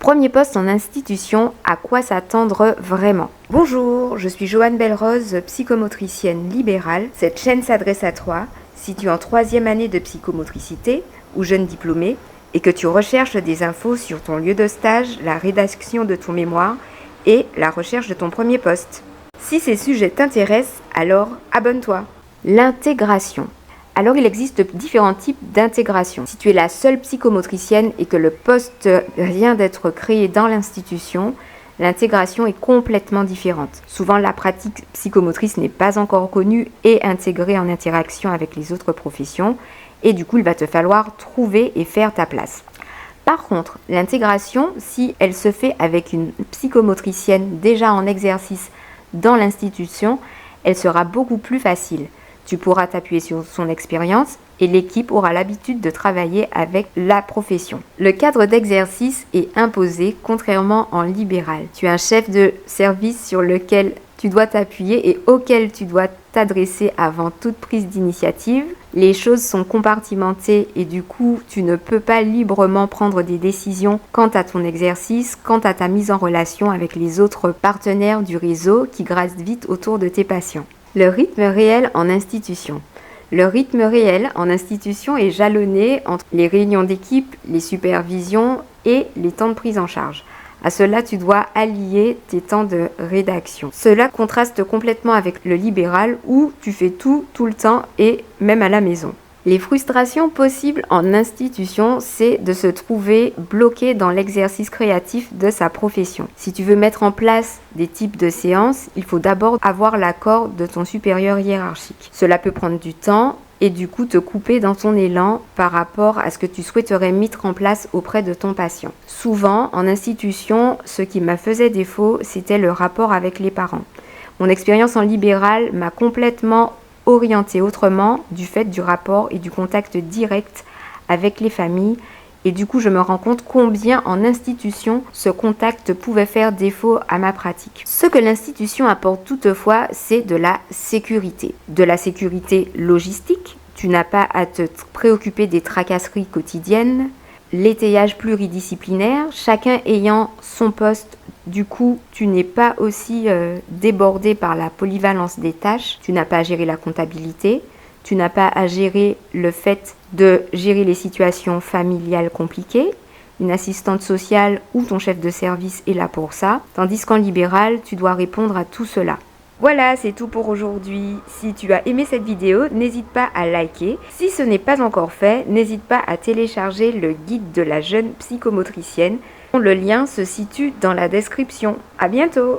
Premier poste en institution, à quoi s'attendre vraiment? Bonjour, je suis Joanne Belrose, psychomotricienne libérale. Cette chaîne s'adresse à toi si tu es en 3e année de psychomotricité ou jeune diplômé et que tu recherches des infos sur ton lieu de stage, la rédaction de ton mémoire et la recherche de ton premier poste. Si ces sujets t'intéressent, alors abonne-toi. L'intégration. Alors il existe différents types d'intégration. Si tu es la seule psychomotricienne et que le poste vient d'être créé dans l'institution, l'intégration est complètement différente. Souvent la pratique psychomotrice n'est pas encore connue et intégrée en interaction avec les autres professions et du coup il va te falloir trouver et faire ta place. Par contre, l'intégration, si elle se fait avec une psychomotricienne déjà en exercice dans l'institution, elle sera beaucoup plus facile. Tu pourras t'appuyer sur son expérience et l'équipe aura l'habitude de travailler avec la profession. Le cadre d'exercice est imposé, contrairement en libéral. Tu as un chef de service sur lequel tu dois t'appuyer et auquel tu dois t'adresser avant toute prise d'initiative. Les choses sont compartimentées et du coup, tu ne peux pas librement prendre des décisions quant à ton exercice, quant à ta mise en relation avec les autres partenaires du réseau qui gravitent vite autour de tes patients. Le rythme réel en institution. Le rythme réel en institution est jalonné entre les réunions d'équipe, les supervisions et les temps de prise en charge. À cela, tu dois allier tes temps de rédaction. Cela contraste complètement avec le libéral où tu fais tout le temps et même à la maison. Les frustrations possibles en institution, c'est de se trouver bloqué dans l'exercice créatif de sa profession. Si tu veux mettre en place des types de séances, il faut d'abord avoir l'accord de ton supérieur hiérarchique. Cela peut prendre du temps et du coup te couper dans ton élan par rapport à ce que tu souhaiterais mettre en place auprès de ton patient. Souvent, en institution, ce qui me faisait défaut, c'était le rapport avec les parents. Mon expérience en libéral m'a complètement orientée autrement du fait du rapport et du contact direct avec les familles et du coup je me rends compte combien en institution ce contact pouvait faire défaut à ma pratique. Ce que l'institution apporte toutefois, c'est de la sécurité logistique. Tu n'as pas à te préoccuper des tracasseries quotidiennes, l'étayage pluridisciplinaire, chacun ayant son poste. Du coup, tu n'es pas aussi débordé par la polyvalence des tâches. Tu n'as pas à gérer la comptabilité. Tu n'as pas à gérer le fait de gérer les situations familiales compliquées. Une assistante sociale ou ton chef de service est là pour ça. Tandis qu'en libéral, tu dois répondre à tout cela. Voilà, c'est tout pour aujourd'hui. Si tu as aimé cette vidéo, n'hésite pas à liker. Si ce n'est pas encore fait, n'hésite pas à télécharger le guide de la jeune psychomotricienne. Le lien se situe dans la description. À bientôt!